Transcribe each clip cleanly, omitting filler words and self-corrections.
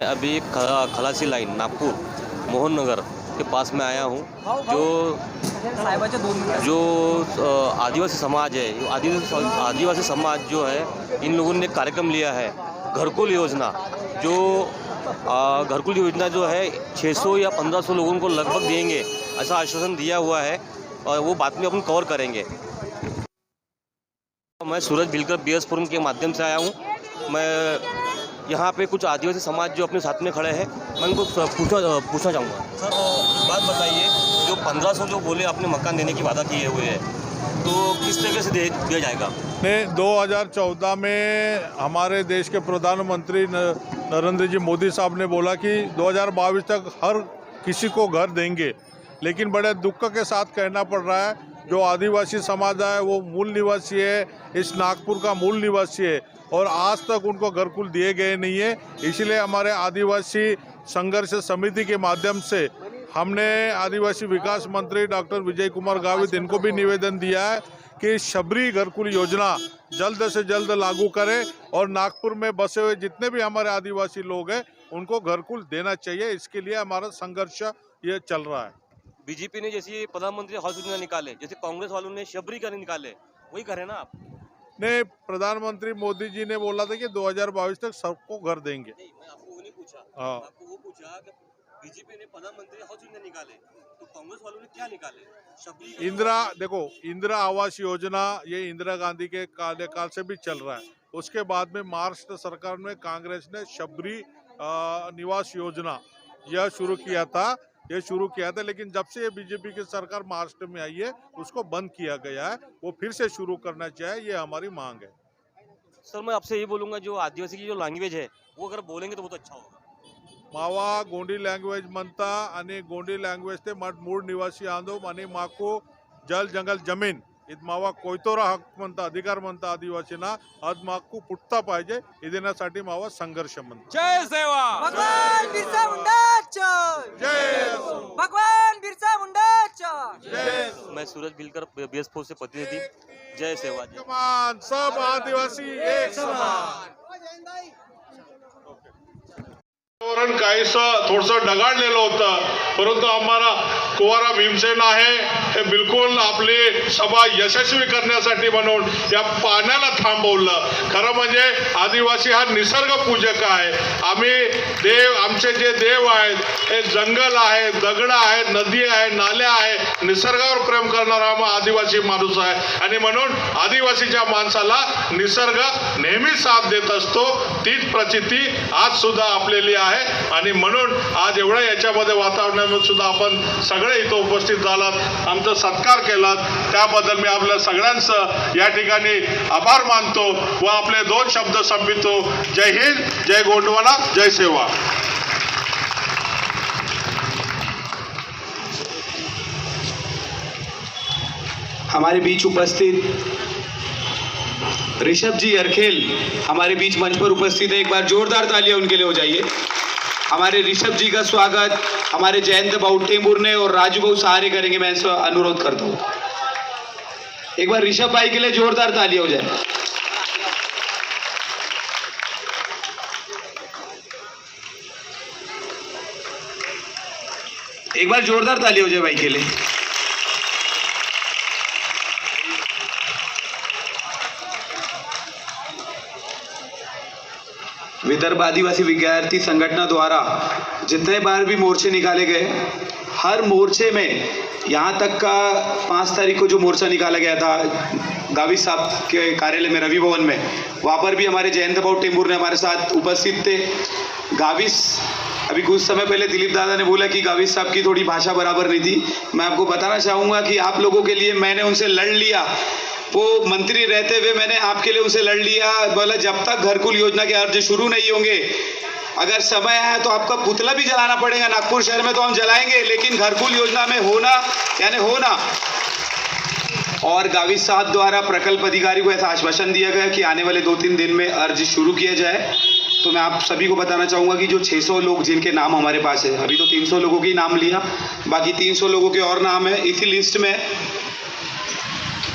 अभी खलासी लाइन नागपुर मोहन नगर के पास में आया हूँ। जो आदिवासी समाज है, आदिवासी समाज जो है, इन लोगों ने कार्यक्रम लिया है घरकुल योजना। जो घरकुल योजना जो है 600 या 1500 लोगों को लगभग देंगे, ऐसा आश्वासन दिया हुआ है और वो बात में अपन कवर करेंगे। मैं सूरज भिलकर BS फोरम के माध्यम से आया हूँ। मैं यहाँ पे कुछ आदिवासी समाज जो अपने साथ में खड़े हैं, मैं उनको पूछना चाहूँगा। सर, एक बात बताइए, जो 1500 जो बोले आपने मकान देने की वादा किए हुए हैं, तो किस तरीके से दिया जाएगा? 2014 में हमारे देश के प्रधानमंत्री नरेंद्र जी मोदी साहब ने बोला कि 2022 तक हर किसी को घर देंगे, लेकिन बड़े दुख के साथ कहना पड़ रहा है जो आदिवासी समाज है वो मूल निवासी है, इस नागपुर का मूल निवासी है और आज तक उनको घरकुल दिए गए नहीं है। इसलिए हमारे आदिवासी संघर्ष समिति के माध्यम से हमने आदिवासी विकास मंत्री डॉक्टर विजय कुमार गावित इनको भी निवेदन दिया है कि शबरी घरकुल योजना जल्द से जल्द लागू करें और नागपुर में बसे हुए जितने भी हमारे आदिवासी लोग हैं उनको घरकुल देना चाहिए। इसके लिए हमारा संघर्ष ये चल रहा है। बीजेपी ने जैसे प्रधानमंत्री आवास योजना निकाले, जैसे कांग्रेस वालों ने शबरी का निकाले, वही करें ना आप? नहीं, प्रधानमंत्री मोदी जी ने बोला था कि 2022 तक सबको घर देंगे। नहीं, मैं आपको वो नहीं पूछा। हाँ, आपको वो पूछा कि बीजेपी ने प्रधानमंत्री आवास योजना निकाले, तो कांग्रेस वालों ने क्या निकाले? शबरी इंदिरा आवास योजना ये इंदिरा गांधी के कार्यकाल से भी चल रहा है। उसके बाद में महाराष्ट्र सरकार में कांग्रेस ने शबरी निवास योजना यह शुरू किया था, लेकिन जब से ये बीजेपी की सरकार महाराष्ट्र में आई है उसको बंद किया गया है। वो फिर से शुरू करना चाहिए, ये हमारी मांग है। सर, मैं आपसे ये बोलूँगा, जो आदिवासी की जो लैंग्वेज है वो अगर बोलेंगे तो बहुत अच्छा होगा। मावा गोंडी लँग्वेज म्हणता आणि गोंडी लँग्वेज ते मूळ निवासी आंदोम आणि माको जल जंगल जमीन इत मावा कोयतोरा हक म्हणता, अधिकार म्हणता आदिवासींना, आज मागू पुटता पाहिजे, हे देण्यासाठी मावा संघर्ष म्हणता। जय सेवा भगवान बिरसा मुंडाचा जय, भगवान बिरसा मुंडाचा जय। मैं सूरज भिलकर BS फोरम से प्रतिनिधि। जय सेवा। समान, सब आदिवासी एक समान। धोरण काहीसं थोडंसं ढगाळलेलं होतं, परंतु आम्हाला कुवारा भीमसेन आहे हे बिलकुल आपली सभा यशस्वी करण्यासाठी म्हणून या पाण्याला थांबवलं। खरं म्हणजे आदिवासी हा निसर्ग पूजक आहे। आम्ही देव, आमचे जे देव आहेत हे जंगल आहे, दगड आहे, नदी आहे, नाल्या आहे, निसर्गावर प्रेम करणारा हा आदिवासी माणूस आहे आणि म्हणून आदिवासीच्या माणसाला निसर्ग नेहमी साथ देत असतो। तीच प्रचिती आज सुद्धा आपलेली आहे आणि म्हणून आज एवढ्या याच्यामध्ये वातावरणामध्ये सुद्धा आपण सगळे इथं उपस्थित झालात, आमचा सत्कार केलात, त्याबद्दल मी आपल्या सगळ्यांचं या ठिकाणी आभार मानतो व आपले 2 शब्द संपितो। जय हिंद, जय गोंडवाना, जय सेवा। हमारे बीच उपस्थित ऋषभ जी अरखेल हमारे बीच मंच पर उपस्थित है। एक बार जोरदार तालियां उनके लिए हो जाइए। हमारे ऋषभ जी का स्वागत हमारे जयंत भाऊ टेंबुर ने और राजू भाऊ सहारे करेंगे। मैं इनसे अनुरोध करता हूँ, एक बार ऋषभ भाई के लिए जोरदार तालियां हो जाए। एक बार जोरदार ताली हो जाए भाई के लिए। विदर्भ आदिवासी विद्यार्थी संगठन द्वारा जितने बार भी मोर्चे निकाले गए, हर मोर्चे में यहाँ तक का 5 तारीख को जो मोर्चा निकाला गया था गावित साहब के कार्यालय में, रवि भवन में, वहाँ पर भी हमारे जयंत भाऊ टेंबुर ने हमारे साथ उपस्थित थे। गावित, अभी कुछ समय पहले दिलीप दादा ने बोला कि गावित साहब की थोड़ी भाषा बराबर नहीं थी। मैं आपको बताना चाहूँगा कि आप लोगों के लिए मैंने उनसे लड़ लिया। वो मंत्री रहते हुए मैंने आपके लिए उनसे लड़ लिया। बोला जब तक घरकुल योजना के अर्ज शुरू नहीं होंगे, अगर समय आया तो आपका पुतला भी जलाना पड़ेगा नागपुर शहर में, तो हम जलाएंगे, लेकिन घरकुल योजना में होना यानी होना। और गावित साहब द्वारा प्रकल्प अधिकारी को ऐसा आश्वासन दिया गया कि आने वाले 2-3 दिन में अर्ज शुरू किया जाए। तो मैं आप सभी को बताना चाहूँगा कि जो 600 लोग जिनके नाम हमारे पास है, अभी तो 300 लोगों के नाम लिया, बाकी 300 लोगों के और नाम है इसी लिस्ट में।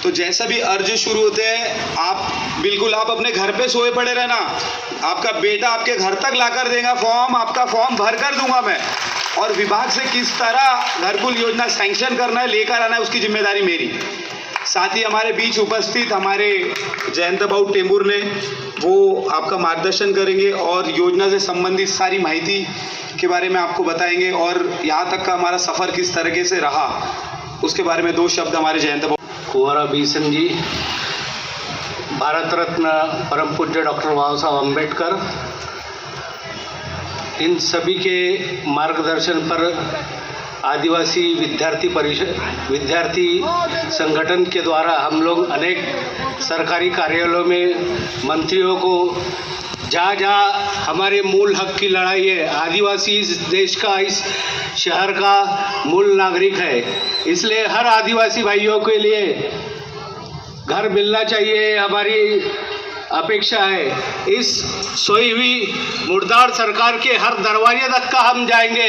तो जैसा भी अर्ज शुरू होते हैं आप अपने घर पे सोए पड़े रहना, आपका बेटा आपके घर तक लाकर देगा फॉर्म, आपका फॉर्म भर कर दूंगा मैं, और विभाग से किस तरह घरकुल योजना सैंक्शन करना है, लेकर आना है, उसकी जिम्मेदारी मेरी। साथ ही हमारे बीच उपस्थित हमारे जयंत बाबू टेंबूर ने, वो आपका मार्गदर्शन करेंगे और योजना से संबंधित सारी माहिती के बारे में आपको बताएंगे, और यहाँ तक का हमारा सफ़र किस तरीके से रहा उसके बारे में 2 शब्द हमारे जयंत बाबू। कुंवरा भीमसेन जी, भारत रत्न परम पूज्य डॉक्टर बाबा साहब अम्बेडकर, इन सभी के मार्गदर्शन पर आदिवासी विद्यार्थी संगठन के द्वारा हम लोग अनेक सरकारी कार्यालयों में मंत्रियों को, जहाँ जहाँ हमारे मूल हक की लड़ाई है, आदिवासी इस देश का, इस शहर का मूल नागरिक है, इसलिए हर आदिवासी भाइयों के लिए घर मिलना चाहिए, हमारी अपेक्षा है। इस सोई हुई मुर्दार सरकार के हर दरवाजे तक का हम जाएंगे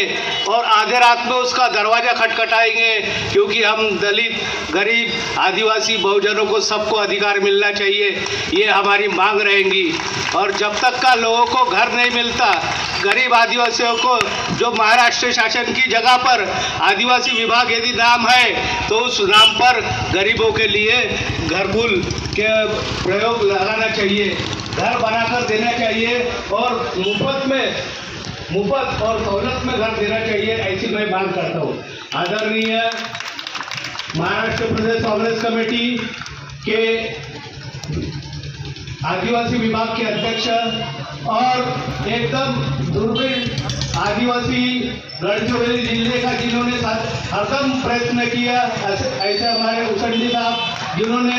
और आधे रात में उसका दरवाज़ा खटखटाएंगे, क्योंकि हम दलित, गरीब, आदिवासी बहुजनों को सबको अधिकार मिलना चाहिए, ये हमारी मांग रहेंगी। और जब तक का लोगों को घर नहीं मिलता, गरीब आदिवासियों को, जो महाराष्ट्र शासन की जगह पर आदिवासी विभाग यदि नाम है तो उस नाम पर गरीबों के लिए घरकुल के प्रयोग लगाना चाहिए, घर बनाकर देना चाहिए और मुफ्त और सहूलत में घर देना चाहिए, ऐसी मैं मांग करता हूँ। आदरणीय महाराष्ट्र प्रदेश कांग्रेस कमेटी के आदिवासी विभाग के अध्यक्ष और एकदम दुर्बल आदिवासी गढ़चिरोली जिले का जिन्होंने हरदम प्रयत्न किया, ऐसे हमारे उसंडी साहब जिन्होंने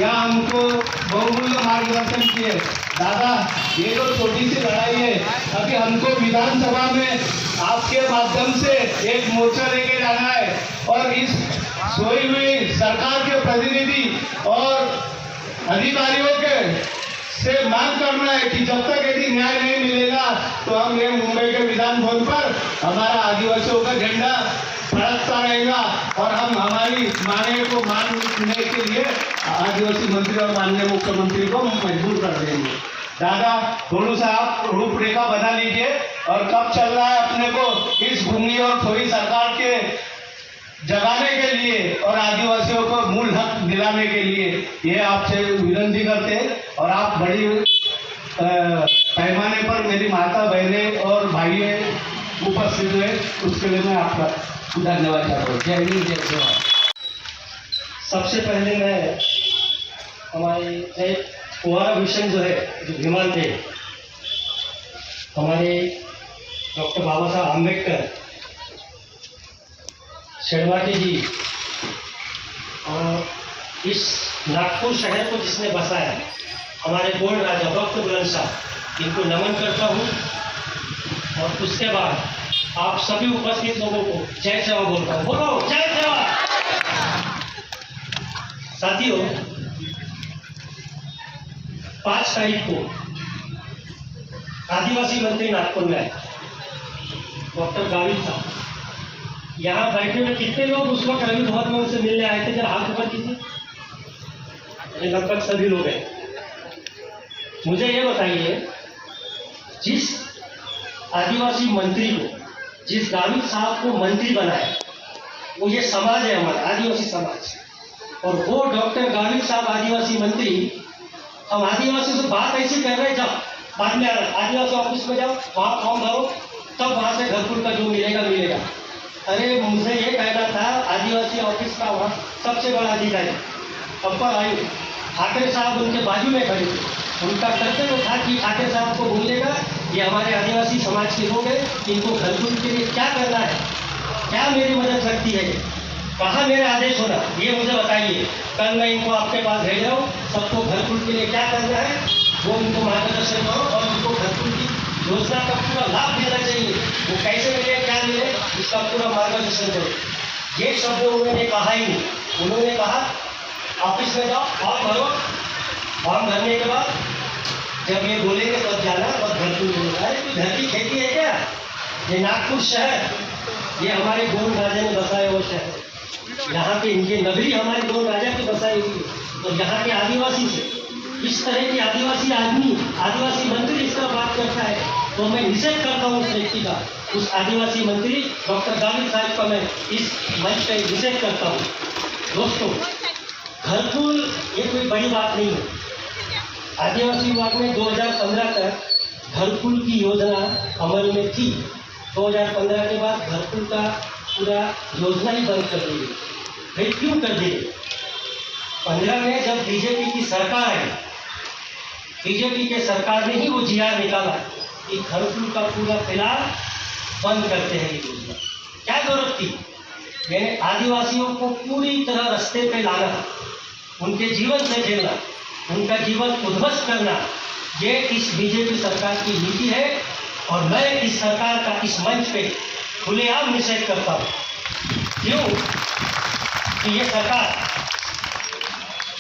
यहाँ हमको बहुमूल्य मार्गदर्शन किए। दादा, ये तो छोटी सी लड़ाई है, अभी हमको विधानसभा में आपके माध्यम से एक मोर्चा लेके जाना है और इस सोई हुई सरकार के प्रतिनिधि और अधिकारियों के से मांग करना है कि जब तक यदि न्याय नहीं मिलेगा तो हम ये मुंबई के विधान भवन पर हमारा आदिवासियों का झंडा फड़कता रहेगा और हम हमारी मांगे को मानने के लिए आदिवासी मंत्री और माननीय मुख्यमंत्री को मजबूर कर देंगे। दादा, थोड़ा सा आप रूपरेखा बना लीजिए और कब चल रहा है अपने को इस भूमि और सोई सरकार के जगाने के लिए और आदिवासियों को मूल हक दिलाने के लिए ये आपसे विनती करते हैं। और आप बड़ी पैमाने पर मेरी माता, बहनें और भाई उपस्थित हुए, उसके लिए मैं आपका धन्यवाद चाहता हूँ। जय हिंद, जय जवाहर। सबसे पहले मैं हमारे कुंवरा भीमसेन जो है, जो भीमान थे, हमारे डॉक्टर बाबा साहब अम्बेडकर शेरवाटी जी और इस नागपुर शहर को जिसने बसाया, हमारे गोंड राजा भक्त बुलंद साहब, इनको नमन करता हूँ। और उसके बाद आप सभी उपस्थित लोगों को जय सेवा बोलता हूँ। बोलो जय सेवा। साथियों, 5 तारीख को आदिवासी मंत्री नागपुर में आए, डॉक्टर गावित साहब। यहाँ बैठे हुए कितने लोग उस वक्त रवि भवन में उनसे मिलने आए थे? जरा हाथ ऊपर कीजिए। लगभग सभी लोग हैं। मुझे ये बताइए, जिस आदिवासी मंत्री को, जिस गावित साहब को मंत्री बनाया, वो ये समाज है हमारा आदिवासी समाज, और वो डॉक्टर गावित साहब आदिवासी मंत्री, हम आदिवासी से बात ऐसी कर रहे हैं, जब बाद में आदिवासी ऑफिस में जाओ, वहाँ फॉर्म भरो, तब वहाँ से घरकुल का जो मिलेगा मिलेगा। अरे मुझे ये कहना था, आदिवासी ऑफिस का वहाँ सबसे बड़ा अधिकारी अपर आयु ठाकरे साहब उनके बाजू में खड़े थे। उनका कर्तव्य था कि ठाकरे साहब को बोलेगा, ये हमारे आदिवासी समाज के लोग हैं, इनको घरकुल के लिए क्या करना है, क्या मेरी मदद लगती है, कहाँ मेरा आदेश होना, ये मुझे बताइए। कल मैं इनको आपके पास भेज रहा हूँ, सबको घरकुल के लिए क्या करना है वो उनको मार्गदर्शन करो और उनको घरकुल की योजना का पूरा लाभ देना चाहिए। वो कैसे मिले, क्या मिले, इसका पूरा मार्गदर्शन करो। ये शब्द उन्होंने कहा ही नहीं। उन्होंने कहा ऑफिस में जाओ, फॉर्म भरो, फॉर्म भरने के बाद जब ये बोलेंगे तब जाना और घरकुल मिलेगा। अरे कोई घर की खेती है क्या? ये नागपुर शहर, ये हमारे गोंड राजा ने बसाया वो शहर, यहाँ पे इनके नगरी हमारे दो राजा के बसाई हुई है, और यहाँ के आदिवासी से इस तरह के आदिवासी आदमी, आदिवासी मंत्री इस तरह बात करता है तो मैं निषेध करता हूँ उस व्यक्ति का, उस आदिवासी मंत्री डॉक्टर गावित साहब का मैं इस मंच पे निषेध करता हूँ। दोस्तों, घरकुल ये कोई बड़ी बात नहीं है। आदिवासी विभाग में 2015 तक घरकुल की योजना अमल में थी। 2015 के बाद घरकुल का पूरा योजना ही बंद कर दी गई। फिर क्यों कर दी गई? 15 में जब बीजेपी की सरकार है, बीजेपी के सरकार ने ही वो जीआर निकाला कि घरकुल का पूरा फिलहाल बंद करते हैं ये योजना। क्या जरूरत थी? यानी आदिवासियों को पूरी तरह रास्ते पे लाना, उनके जीवन से खेलना, उनका जीवन उद्ध्वस्त करना, ये इस बीजेपी सरकार की नीति है। और मैं इस सरकार का इस मंच पे खुलेआम निषेध करता हूँ। क्यों? कि ये सरकार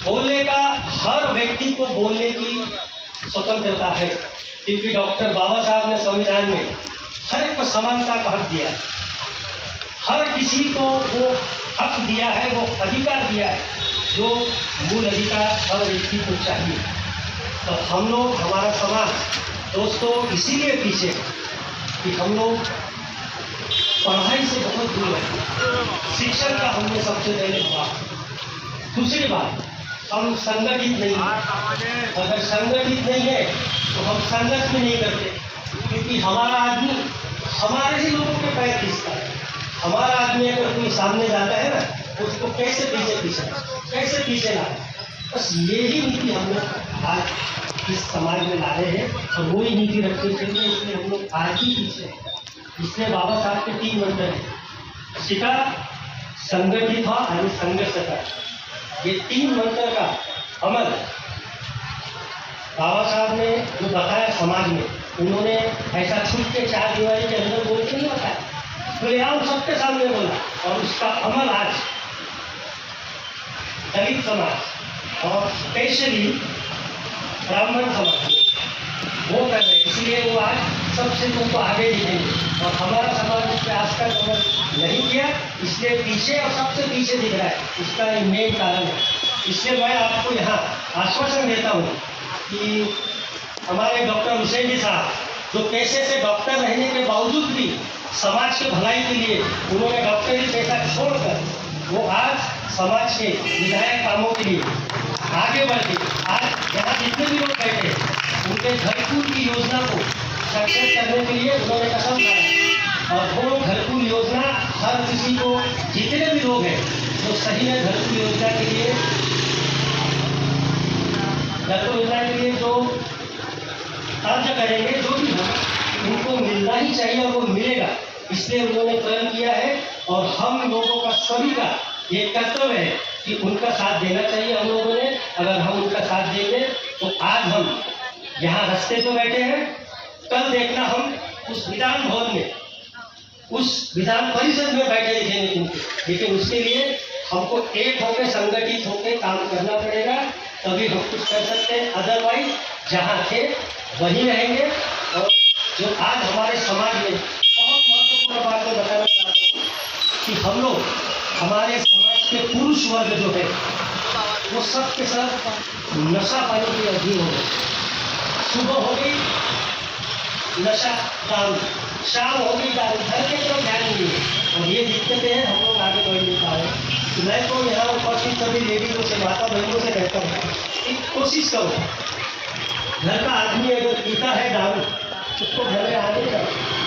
बोलने का, हर व्यक्ति को बोलने की स्वतंत्रता है, क्योंकि डॉक्टर बाबा साहब ने संविधान में हर एक को समानता का हक दिया है। हर किसी को वो हक दिया है, वो अधिकार दिया है जो मूल अधिकार हर व्यक्ति को चाहिए। तो हम लोग, हमारा समाज दोस्तों इसीलिए पीछे कि हम लोग पढ़ाई से बहुत दूर है। शिक्षण का हमने सबसे पहले बात। दूसरी बात, हम संगठित नहीं हैं। अगर संगठित नहीं है तो हम संघर्ष भी नहीं करते, क्योंकि हमारा आदमी हमारे ही लोगों के पैर खींचता है। हमारा आदमी अगर कोई सामने जाता है ना, उसको कैसे पीछे लाए। बस यही नीति हम लोग आज इस समाज में ला रहे हैं, और वही नीति रखनी चाहिए। इसलिए हम लोग आज ही पीछे हैं। इसलिए बाबा साहब के 3 मंत्र हैं, शिका, संगठित हो और संघर्ष कर। ये 3 मंत्र का अमल बाबा साहब ने जो बताया समाज में, उन्होंने ऐसा छुप के 4 दीवारी के अंदर बोल के नहीं बताया, खुलेआम सबके सामने बोला। और उसका अमल आज दलित समाज और स्पेशली ब्राह्मण समाज वो कर रहे हैं। इसलिए वो आज सबसे तुमको आगे दिखेंगे, और हमारा समाज उस पर आज तक अमल नहीं किया, इसलिए पीछे और सबसे पीछे दिख रहा है। इसका एक मेन कारण है। इसलिए मैं आपको यहाँ आश्वासन देता हूँ कि हमारे डॉक्टर हुसैन जी साहब, जो पेशे से डॉक्टर रहने के बावजूद भी समाज के भलाई के लिए उन्होंने डॉक्टरी पेशा छोड़कर वो आज समाज के विधायक कामों के लिए आगे बढ़ के आज यहाँ जितने भी लोग बैठे हैं, उनके घरकुल की योजना को सक्सेस करने के लिए उन्होंने कसम खाया। और वो घरकुल योजना हर किसी को, जितने भी लोग हैं जो सही में घरकुल योजना के लिए जो अर्ज करेंगे, जो भी हो, उनको मिलना ही चाहिए और वो मिलेगा। इसलिए उन्होंने प्रण किया है, और हम लोगों का सभी का ये कर्तव्य है कि उनका साथ देना चाहिए हम लोगों ने। अगर हम उनका साथ देंगे तो आज हम यहाँ रास्ते पे बैठे हैं, कल देखना हम उस विधान भवन में, उस विधान परिषद में बैठे दिखेंगे उनके। लेकिन उसके लिए हमको एक होकर, संगठित होकर काम करना पड़ेगा, तभी हम कुछ कर सकते हैं। अदरवाइज जहाँ थे वहीं रहेंगे। और जो आज हमारे समाज में बहुत महत्वपूर्ण बात मैं बताना चाहता हूँ कि हम लोग, हमारे समाज के पुरुष वर्ग जो है वो सब के सब नशा पानी के अधीन हो गए। सुबह हो गई नशा दारू, शाम हो गई दारू, घर के तरफ ध्यान नहीं है। और ये दिक्कतें हैं, हम लोग आगे बढ़ नहीं पा रहे। मैं तो यहाँ उपस्थित सभी लेडीजों से, माता बहनों से कहता हूँ कि कोशिश करो, घर का आदमी अगर पीता है दारू, उसको घर में आने का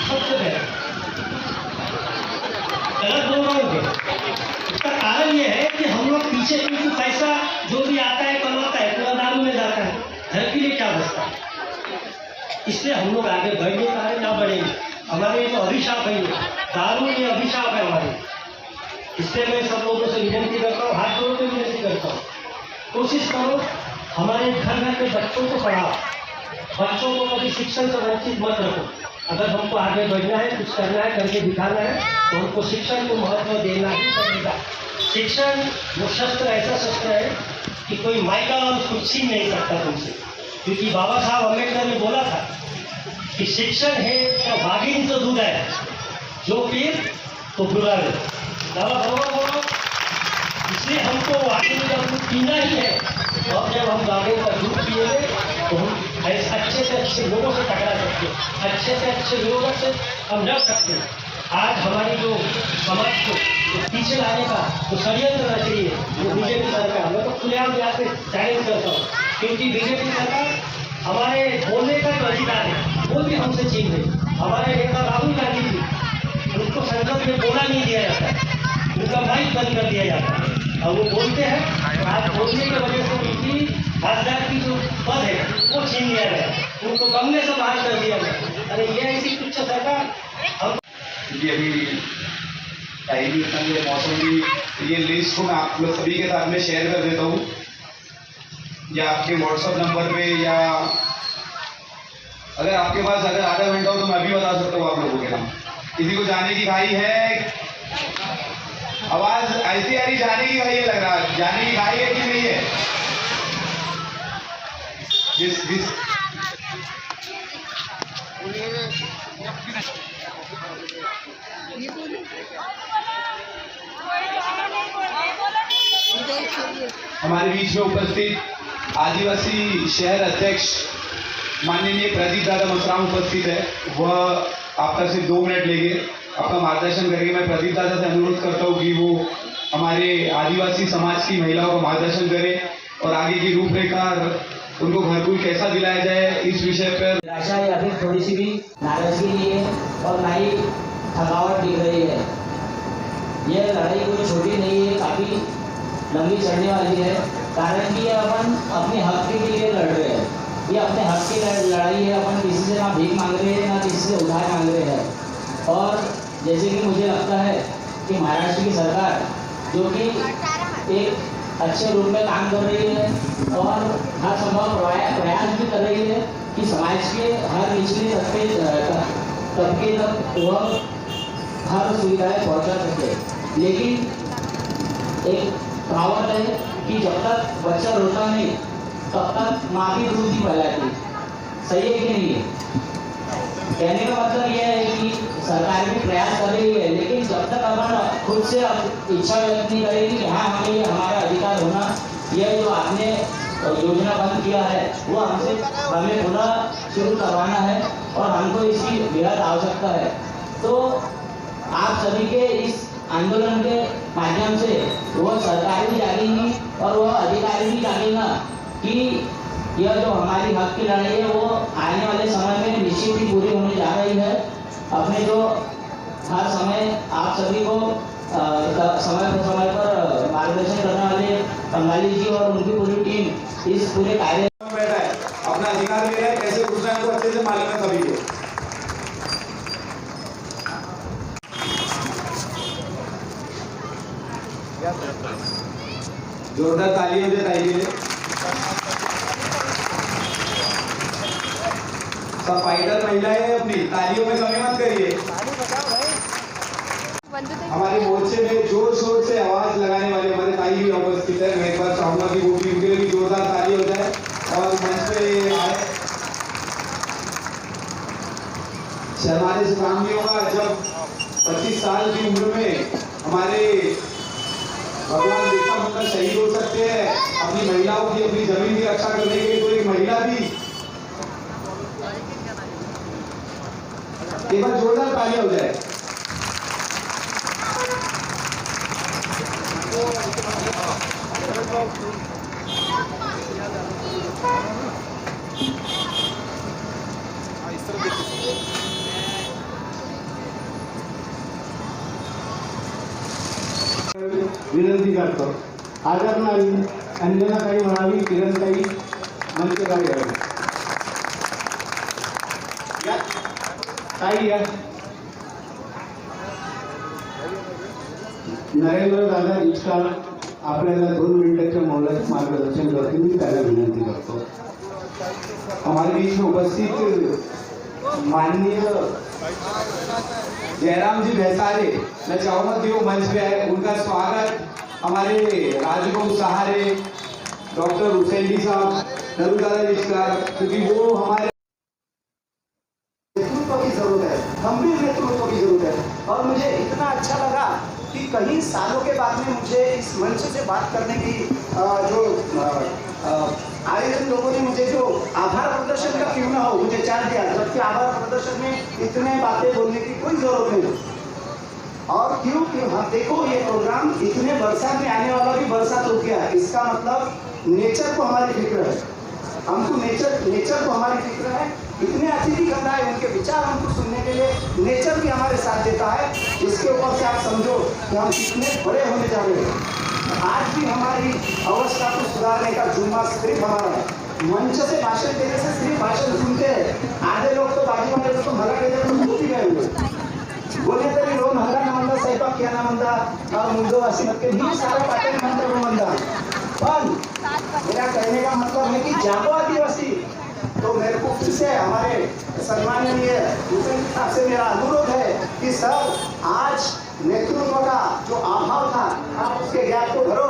सबसे पहले गलत बोल रहे होंगे। इसका कारण ये है कि हम लोग पीछे क्योंकि पैसा जो भी आता है कमाता है पूरा दारू में जाता है, घर के लिए क्या बचता है। इसलिए हम लोग आगे बढ़ नहीं पा रहे, ना बढ़ेंगे। हमारे ये तो अभिशाप है, दारू ये अभिशाप है हमारे। इसलिए मैं सब लोगों से विनती करता हूँ, हाथ जोड़ के विनती करता हूँ, कोशिश करो हमारे घर घर के बच्चों को पढ़ाओ, बच्चों को कभी शिक्षण से वंचित मत रखो। अगर हमको आगे बढ़ना है, कुछ करना है, करके दिखाना है, तो हमको शिक्षण को महत्व देना ही पड़ेगा। शिक्षण वो शस्त्र, ऐसा शस्त्र है कि कोई माइका और उसको छीन नहीं सकता तुमसे। क्योंकि बाबा साहब अम्बेडकर ने बोला था कि शिक्षण है तो वाघिणीचं दूध आहे, जो पीर तो बुरा है। दादा बरोबर बोलो। इसलिए हमको आगे में जब पीना ही है और जब हम गाँव का दूध पिएंगे तो हम अच्छे से अच्छे लोगों से टकरा सकते हैं, अच्छे से अच्छे लोगों से हम लड़ सकते हैं। आज हमारी जो समाज को पीछे लाने का जो षड्यंत्र रच रही है वो बीजेपी सरकार, मैं तो खुलेआम यहाँ से चैलेंज करता हूँ, क्योंकि बीजेपी सरकार हमारे बोलने का जो अधिकार है वो भी हमसे छीन गई। हमारे नेता राहुल गांधी जी, उनको संसद में बोला नहीं दिया जाता, उनका माइक बंद कर दिया जाता है और वो बोलते हैं। आज बोलने की वजह से उनकी खासदार की जो पद है वो छीन लिया गया, उनको बंगले से बाहर कर दिया गया। अरे ये ऐसी तुच्छ सरकार हम क्योंकि अभी टाइम भी इतना है, मौसम भी, ये लिस्ट को मैं आप लोग सभी के साथ में शेयर कर देता हूँ, या आपके व्हाट्सएप नंबर पे, या अगर आपके पास अगर आधा घंटा हो तो मैं भी बता सकता हूँ आप लोगों के नाम। किसी को जाने की खाई है? आवाज ऐसी आ रही, जाने की खाई है, लग रहा है जाने की खाई है कि नहीं है? जिस हमारे बीच में उपस्थित आदिवासी शहर अध्यक्ष माननीय प्रदीप दादा मसराम उपस्थित है, वह आपका सिर्फ 2 मिनट लेंगे, आपका मार्गदर्शन करेंगे। मैं प्रदीप दादा से अनुरोध करता हूँ कि वो हमारे आदिवासी समाज की महिलाओं का मार्गदर्शन करें और आगे की रूपरेखा, उनको घरकुल कैसा दिलाया जाए इस विषय पर। निराशा या फिर थोड़ी सी भी नाराजगी नहीं है और ना ही थकावट दिख रही है। यह लड़ाई कोई छोटी नहीं है, काफ़ी लंबी चढ़ने वाली है, कारण कि अपन अपने हक के लिए लड़ रहे हैं। ये अपने हक की लड़ाई है, अपन किसी से ना भीख मांग रहे हैं ना किसी से उधार मांग रहे हैं। और जैसे कि मुझे लगता है कि महाराष्ट्र की सरकार जो कि एक अच्छे रूप में काम कर रही है और हर संभव प्रयास भी कर रही है कि समाज के हर निचले तबके तक वह हर सुविधाएं पहुंचा सके। लेकिन एक कहावत है कि जब तक बच्चा रोता नहीं तब तक माँ भी दूध नहीं पिलाती। सही है कि नहीं है? कहने का मतलब यह है कि सरकार भी प्रयास कर रही है, लेकिन जब तक अपन खुद से इच्छा व्यक्त नहीं करेगी कि हाँ हमें ये हमारा अधिकार होना, यह जो आपने योजना बंद किया है वो हमें पुनः शुरू करवाना है और हमको इसकी बेहद आवश्यकता है। तो आप सभी के इस आंदोलन के माध्यम से वह सरकार भी जागेगी और वह अधिकारी भी जागेगा कि यह जो हमारी हक की लड़ाई है वो आने वाले समय में निश्चित ही पूरी होने जा रही है। अपने जो हर समय आप सभी को समय पर मार्गदर्शन करने वाले बंगाली जी और उनकी पूरी टीम इस पूरे कार्य बैठा है, अपना अधिकार ले रहा है, कैसे घुसना है तो अच्छे से मालूम है सभी को। जोरदार तालियां दे तालिए। सब फाइटर महिलाएं अपनी तालियों में कमी मत करिए। हमारे मोर्चे में जोर शोर से आवाज लगाने वाले हमारे ताई भी उपस्थित है। मैं एक बार चाहूंगा कि वो भी उनके लिए भी जोरदार ताली हो जाए और मंच पे आए। शर्माने से काम नहीं होगा। जब 25 साल की उम्र में हमारे भगवान बिरसा मुंडा शहीद हो सकते हैं अपनी महिलाओं की, अपनी जमीन की रक्षा करने के लिए, तो एक महिला भी एक बार जोरदार तालियां हो जाए। विनंती करतो आदरणारी अंजनाताई म्हणावी, किरणताई मंचकाळी हवी या ताई या नरेंद्र दादा इष्टाला आपल्याला 2 मिनिटाच्या मौलाचं मार्गदर्शन करतील, मी त्याला विनंती करतो। हमारे बीच में उपस्थित माननीय जयराम जी भैसारे, मैं चाहूंगा कि वो मंच पे आए। उनका स्वागत हमारे राजगोपाल सहारे, डॉक्टर हुसैन जी साहब, नरुदादा विस्कार, क्योंकि वो हमारे नेतृत्व की जरूरत है, गंभीर नेतृत्व की जरूरत है। और मुझे इतना अच्छा लगा कि कई सालों के बाद में मुझे इस मंच से बात करने की जो आयोजन लोगों ने मुझे जो आभार प्रदर्शन का क्यों ना हो मुझे चार्ज दिया, जबकि आभार प्रदर्शन में इतने बातें बोलने की कोई जरूरत नहीं। और क्यों कि हाँ देखो ये प्रोग्राम इतने बरसात में आने वाला भी बरसात रुक गया है, इसका मतलब नेचर को हमारी फिक्र है, हमको नेचर को हमारी फिक्र है। इतने अतिथिगण आए, उनके विचार हमको सुनने के लिए नेचर भी हमारे साथ देता है, जिसके ऊपर से आप समझो कि हम कितने बड़े होने जा रहे हैं। आज भी हमारी अवस्था को सुधारने का जुम्मा सिर्फ हमारा है। मंच से भाषण देने से सिर्फ भाषण सुनते हैं, आधे लोग तो बाजू वाले लोग तो मला केले तो बोलती गए हुए बोले तरी लोग हंगा ना म्हणता, स्वयंपाक किया ना म्हणता, मुंजो अशी नक्की मी सारा पाठन म्हणता म्हणता। पण मेरा कहने का मतलब है कि जागो आदिवासी। तो मेरे को फिर से हमारे सम्माननीय भूपेंद्र साहब से मेरा अनुरोध है कि सर आज नेतृत्व का जो अभाव था आप उसके गैप को भरो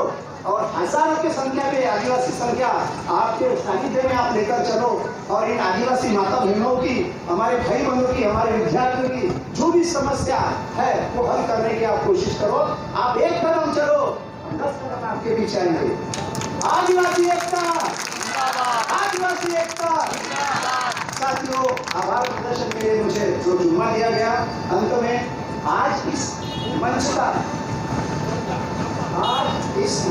और हजारों की संख्या में आदिवासी संख्या आपके सानिध्य में आप लेकर चलो और इन आदिवासी माता बहनों की, हमारे भाई बहनों की, हमारे विद्यार्थियों की जो भी समस्या है वो हल करने की आप कोशिश करो। आप एक कदम चलो, 10 कदम आपके पीछे आएंगे। आदिवासी एकता, आदिवासी एकता। साथियों, आभार प्रदर्शन के लिए मुझे जो जुम्मा दिया गया अंत में, आज इस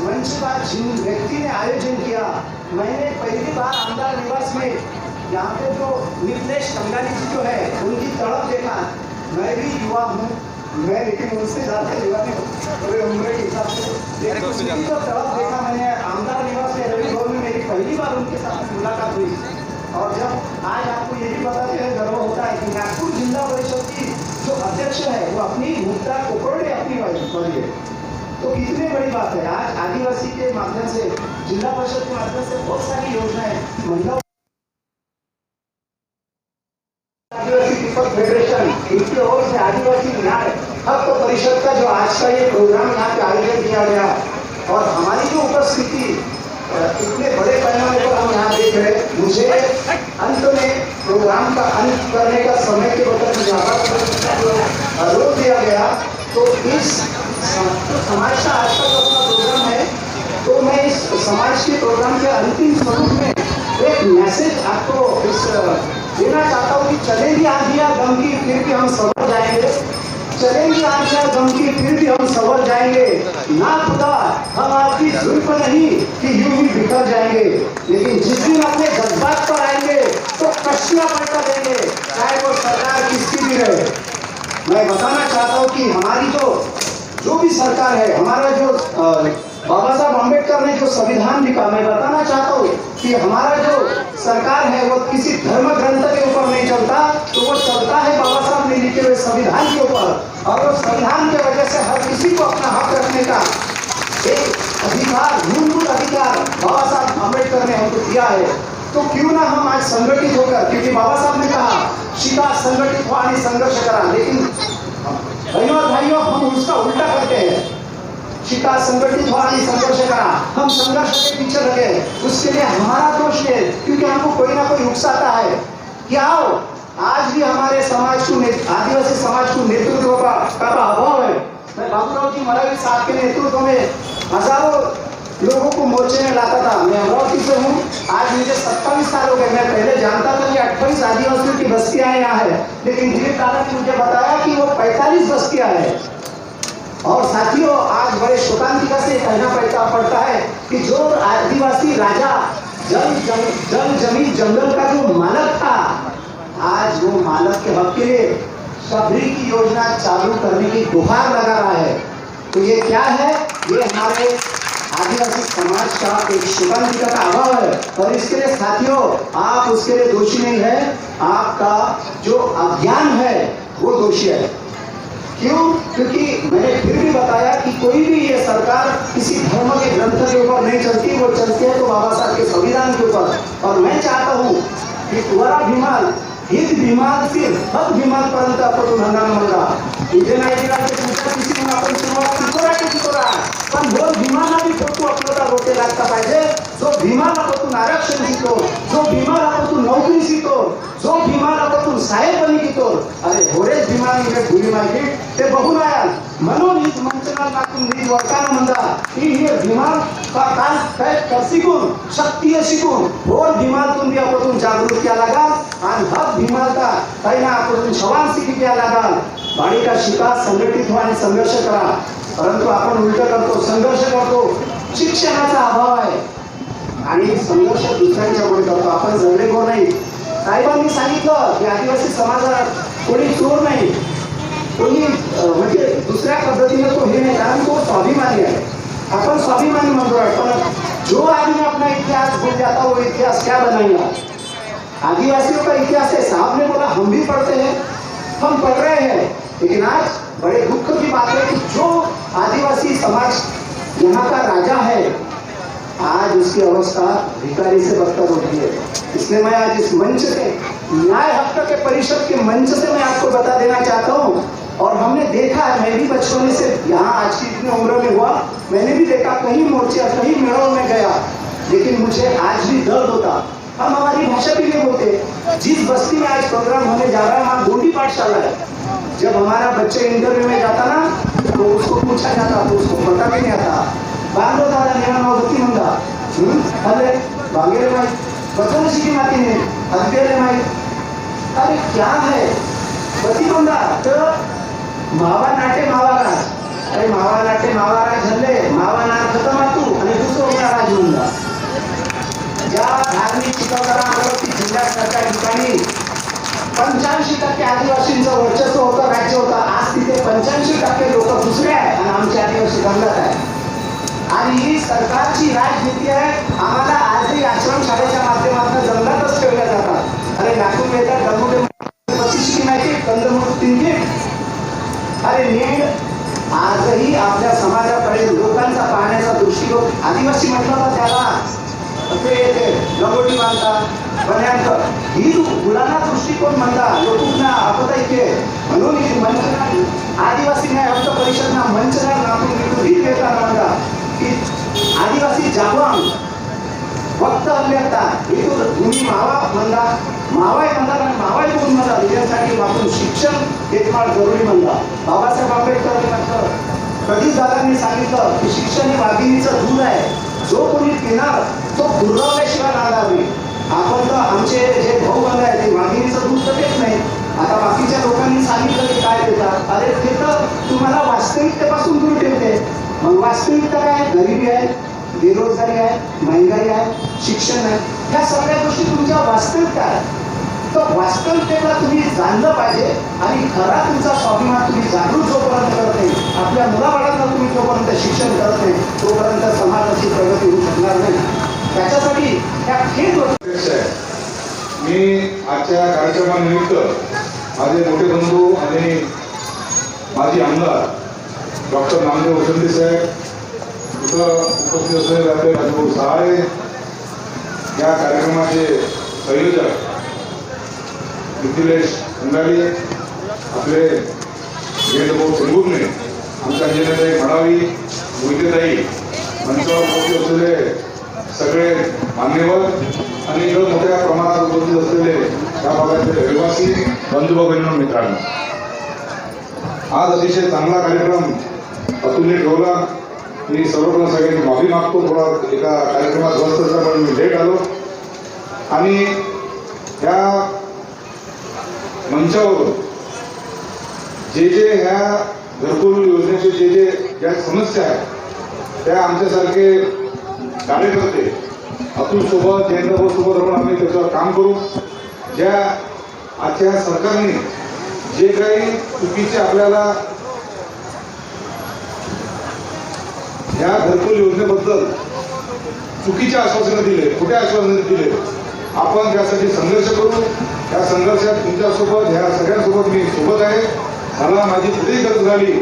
मंच का जिन व्यक्ति ने आयोजन किया, मैंने पहली बार आमदार निवास में यहाँ पे जो मिथिलेश कंगाली जी जो है उनकी तड़प देखा। मैं भी युवा हूँ, मैं लेकिन उनसे ज्यादा युवा नहीं, उम्र के हिसाब से, लेकिन उनकी जो तड़प देखा मैंने आमदार निवास में रवि भवन में, मेरी पहली बार उनके साथ मुलाकात हुई। और जब आज आपको ये भी बताते हुए गर्व होता है कि नागपुर जिला परिषद की जो अध्यक्ष है वो अपनी मुद्रा कोपरडे अपनी वाली है, तो कितनी बड़ी बात है। आज आदिवासी के माध्यम से, जिला परिषद के माध्यम से बहुत सारी योजनाएं महिला आदिवासी पीपल फेडरेशन इनकी ओर से आदिवासी न्याय हक परिषद का जो आज का ये प्रोग्राम यहाँ पे आयोजन किया गया, और हमारी जो उपस्थिति इतने बड़े पैमाने पर हम यहाँ देख रहे हैं, मुझे अंत में प्रोग्राम का अंत करने का समय के वक्त मुझे अनुरोध दिया गया। तो इस समाज का आज का जो अपना प्रोग्राम है, तो मैं इस समाज के प्रोग्राम के अंतिम स्वरूप में एक मैसेज आपको देना चाहता हूँ कि चलेंगी आंधियां गम की फिर भी हम सवर जाएंगे, चलेंगी आंधियां गम की फिर भी हम सवर जाएंगे, ना खुदा हम आपकी जुल्फ नहीं कि यूं ही बिखर जाएंगे, लेकिन जिस दिन अपने जज्बात पर आएंगे तो कश्तियां पलटा देंगे, चाहे वो सरकार किसकी भी रहे। मैं बताना चाहता हूँ कि हमारी जो भी सरकार है, हमारा जो बाबा साहब अम्बेडकर ने जो संविधान लिखा, मैं बताना चाहता हूँ कि हमारा जो सरकार है वो किसी धर्म ग्रंथ के ऊपर नहीं चलता, तो वो चलता है बाबा साहब ने लिखे हुए संविधान के ऊपर। और वो संविधान की वजह से हर किसी को अपना हक रखने का एक अधिकार, मूलभूत अधिकार बाबा साहब अम्बेडकर ने हमको दिया है। तो क्यों ना हम आज संगठित होकर, क्योंकि बाबा साहब ने कहा शिका संगठित हुआ नहीं संघर्ष करा, लेकिन भाइयों हम उसका उल्टा करते हैं, शिका संगठित हुआ नहीं संघर्ष करा, हम संघर्ष के पीछे लगे। उसके लिए हमारा दोष है, क्योंकि हमको कोई ना कोई उकसाता है कि आओ, आज भी हमारे समाज को, आदिवासी समाज को नेतृत्व का अभाव है। मैं बाबूराव जी मरावी साहब के नेतृत्व में हजारों लोगों को मोर्चे में लाता था। मैं अमरावती से हूँ, आज मुझे 27 साल हो गए। मैं पहले जानता था कि 28 आदिवासियों की बस्तियां यहाँ है, लेकिन दिलीप दादा ने मुझे बताया कि वो 45 बस्तियां है। और साथियों, आज बड़े शोकांतिका से कहना पड़ता है कि जो आदिवासी राजा जल जमीन जंगल का जो मालक था, आज वो मालक के हक के लिए सबरी की योजना चालू करने की गुहार लगा रहा है। तो ये क्या है? ये हमारे आदिवासी समाज का एक शोकांतिका का अभाव है, और इसके लिए साथियों आप उसके लिए दोषी नहीं है, आपका जो अज्ञान है वो दोषी है। क्यों? क्योंकि मैंने फिर भी बताया कि कोई भी ये सरकार किसी धर्म के ग्रंथ के ऊपर नहीं चलती, वो चलती है तो बाबा साहब के संविधान के ऊपर। और मैं चाहता हूँ कि कुंवरा भीमाल हित भीमाल से हक भीमाल पर्यंत आपण म्हणणार मुलगा इथे नाही दिला तर पुढच्या तिसरी आपण सुरुवात तिकोरा पण जो भीमाला भी फोटो आपल्याला रोटे लागता पाहिजे, जो भीमालापासून आरक्षण घेतो, जो भीमालापासून नोकरी शिकतो, जो भीमालापासून साहेब बनी घेतो, अरे होरेच भीमाने भूमी माहिती ते बघून आया म्हणून मंचनाल नातून नीट वळताना म्हणता की हे भीमाल काल काय कर शिकून शक्ती शिकून रोज भीमालतून बी आपण जागृत केला लागाल आणि हा भीमालता काही ना आपण शवान शिकी केला लागाल भाडी का शिका संघटित व्हा आणि संघर्ष करा परंतु आपण उलट करतो संघर्ष करतो शिक्षणाचा अभाव आहे आणि संघर्ष दुसऱ्यांच्याकडे करतो आपण जगडेखोर नाही साहेबांनी सांगितलं की आदिवासी समाजात कोणी चोर नाही कोणी म्हणजे दुसऱ्या पद्धतीने तो हे नाही कारण तो स्वाभिमानी आहे अपन स्वाभिमानी म्हणतो आहे पण जो आदमी अपना इतिहास भूल जाता वो इतिहास क्या बनाएगा आदिवासियों का इतिहास है साहब ने बोला हम भी पढ़ते हैं हम पढ़ रहे हैं लेकिन आज बड़े दुख की बात है कि जो आदिवासी समाज यहाँ का राजा है आज उसकी अवस्था भिखारी से बदतर हो गई है इसलिए मैं आज इस मंच से न्याय हक के परिषद के मंच से मैं आपको बता देना चाहता हूँ और हमने देखा है मैं भी बचपन से यहाँ आज की इतनी उम्र में हुआ मैंने भी देखा कहीं मोर्चे कहीं मेड़ों में गया लेकिन मुझे आज भी दर्द होता हम हमारी भाषा भी नहीं बोलते जिस बस्ती में आज प्रोग्राम होने जा रहा है वहाँ गोंडी पाठशाला है जब हमारा बच्चे इंटरव्यू में जाता ना तो उसको पूछा जाता तो उसको पता भी नहीं आता बांधो दादा मेरा नाव होती म्हणता अरे बागेरे माई बचन शिकी माती ने अगेरे माई अरे क्या है पति म्हणता तर मावा नाटे मावाराज अरे मावा नाटे मावाराज झाले मावा नाट खतम तू आणि दुसरं होता राज म्हणता ज्या धार्मिक चित्रकला अमरावती जिल्ह्यात सरकारी ठिकाणी 85% आदिवासींचं वर्चस्व होतं राज्य होतं आज तिथे 85% लोक दुसरे आहेत आणि आमचे आदिवासी दंगत आहे आणि ही सरकारची राजनीती आहे आम्हाला आजही आश्रमशाळेच्या माध्यमातून जंगलातच ठेवल्या जातात अरे नागपूर येतात गंगुडे प्रतिष्ठी माहिती कंदमूळ तिंगे अरे नीट आजही आपल्या समाजाकडे लोकांचा पाहण्याचा दृष्टिकोन आदिवासी म्हटलं तर त्याला ते लंगोटी बांधतात बन्यांकर ही मुलांना दृष्टिकोन म्हणता लोकांना आपदा इथे म्हणून ही मंचना आदिवासी न्याय हक्क परिषदना मंचना नागपूर ही देताना म्हणता की आदिवासी जागवान फक्त अभ्यर्था इथून तुम्ही मावा म्हणता मावाय म्हणतात आणि मावाय कोण म्हणतात याच्यासाठी आपण शिक्षण हे फार जरुरी म्हणतात बाबासाहेब आंबेडकर म्हणतात कधीच दादांनी सांगितलं की शिक्षण हे वाघिणीचं दूध आहे जो कोणी पिणार तो दुर्लभल्याशिवाय राहणार नाही आपण तर आमचे जे भाऊ बंद आहेत ते वाघिणीचं दूध तर देत नाही आता बाकीच्या लोकांनी सांगितलं की काय देतात अरे ते तर तुम्हाला वास्तविकतेपासून दूर ठेवते मग वास्तविकता काय गरिबी आहे बेरोजगारी आहे महंगाई आहे शिक्षण आहे ह्या सगळ्या गोष्टी तुमच्या वास्तविकता आहे तर वास्तविकतेला तुम्ही जाणलं पाहिजे आणि खरा तुमचा स्वाभिमान तुम्ही जागृत जोपर्यंत करत नाही आपल्या मुलाबाळांना तुम्ही जोपर्यंत शिक्षण करत नाही तोपर्यंत समाजाची प्रगती होऊ शकणार नाही त्याच्यासाठी ह्या खेळ मी आजच्या कार्यक्रमानिमित्त माझे मोठे बंधू आणि माजी आमदार डॉक्टर नामदेव वसंती साहेब इथं उपस्थित असलेले आपले राजभाऊ सहारे या कार्यक्रमाचे संयोजक मिथिलेश अंगाडी आपले वेदभाऊ संगुर्णे आमच्या अंजनाताई म्हणावी मोहितेताई मंचावर उपस्थित असलेले सगळे मान्यवर आणि इतर मोठ्या प्रमाणात उपस्थित असलेले या भागाचे रहिवासी बंधू भगिनी मित्रांनो आज अतिशय चांगला कार्यक्रम अतुलने ठेवला मी सर्वप्रथम सगळ्यांनी माफी मागतो थोडा एका कार्यक्रमात व्यस्त असल्यामुळे मी लेट आलो आणि ह्या मंचावरून जे ह्या घरकुल योजनेचे जे ज्या समस्या आहेत त्या आमच्यासारखे कार्यकर्ते अतुल सोबत जयंतभाऊ सोबत आपण आम्ही त्याच्यावर काम करू ज्या आजच्या सरकारने जे काही चुकीचे आपल्याला या घरकुल योजनेबद्दल चुकीचे आश्वासनं दिले खोट्या आश्वासनं दिले आपण त्यासाठी संघर्ष करू या संघर्षात तुमच्यासोबत ह्या सगळ्यांसोबत मी सोबत आहे मला माझी पुढे गरज झाली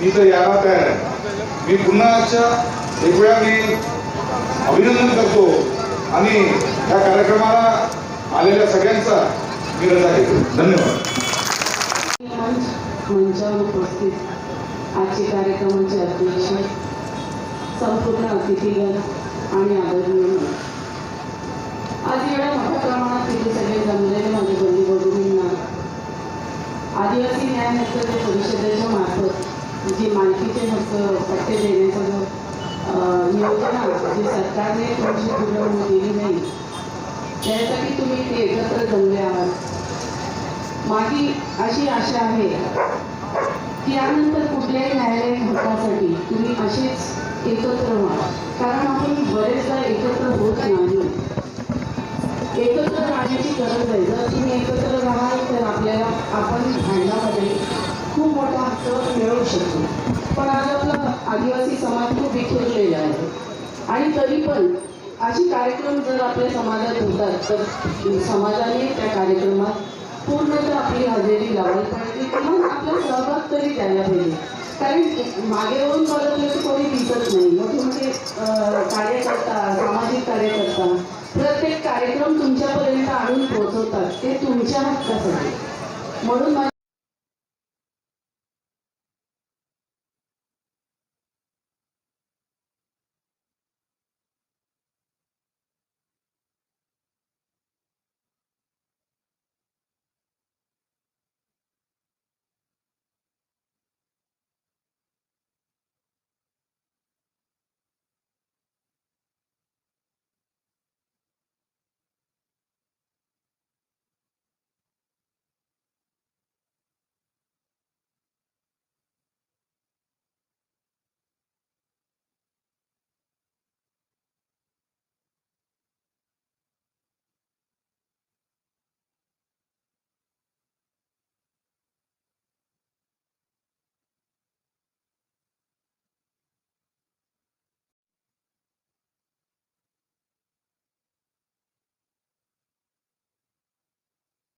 मी तर यायला तयार आहे मी पुन्हा एक वेळा मी अभिनंदन करतो आणि या कार्यक्रमाला आलेल्या सगळ्यांचा मी रजा घेतो धन्यवाद मंचावर उपस्थित आजचे कार्यक्रमाचे अध्यक्ष संपूर्ण अतिथीगण आणि आदरणीय आज एवढ्या मोठ्या प्रमाणात तिथे सगळे जमलेले माझे बंधू भगिनींना आदिवासी न्याय हक्क परिषदेच्या मार्फत जी मालकीचे हक्क पट्टे देण्याचं जो योजना जी सरकारने तुमची पूर्ण केली नाही त्यासाठी तुम्ही ते एकत्र जमले आहात. माझी अशी आशा आहे की यानंतर कुठल्याही न्यायालयीन हक्कासाठी तुम्ही असेच एकत्र व्हा, कारण आपण बरेचदा एकत्र होत नाही. एकत्र राहण्याची गरज आहे. जर तुम्ही एकत्र राहाल तर आपल्याला आपण भांडणामध्ये खूप मोठा हक्क मिळवू शकतो. पण आज आपला आदिवासी समाज खूप विखुरलेला आहे आणि तरी पण असे कार्यक्रम जर आपल्या समाजात होतात तर समाजाने त्या कार्यक्रमात पूर्णतः आपली हजेरी लावली पाहिजे किंवा आपला सहभाग तरी द्यायला पाहिजे. कारण मागे वळून बघितलं तर कोणी दिसत नाही. मोठे मोठे कार्यकर्ता, सामाजिक कार्यकर्ता प्रत्येक कार्यक्रम तुमच्यापर्यंत आणून पोहोचवतात ते तुमच्या हक्कासाठी. म्हणून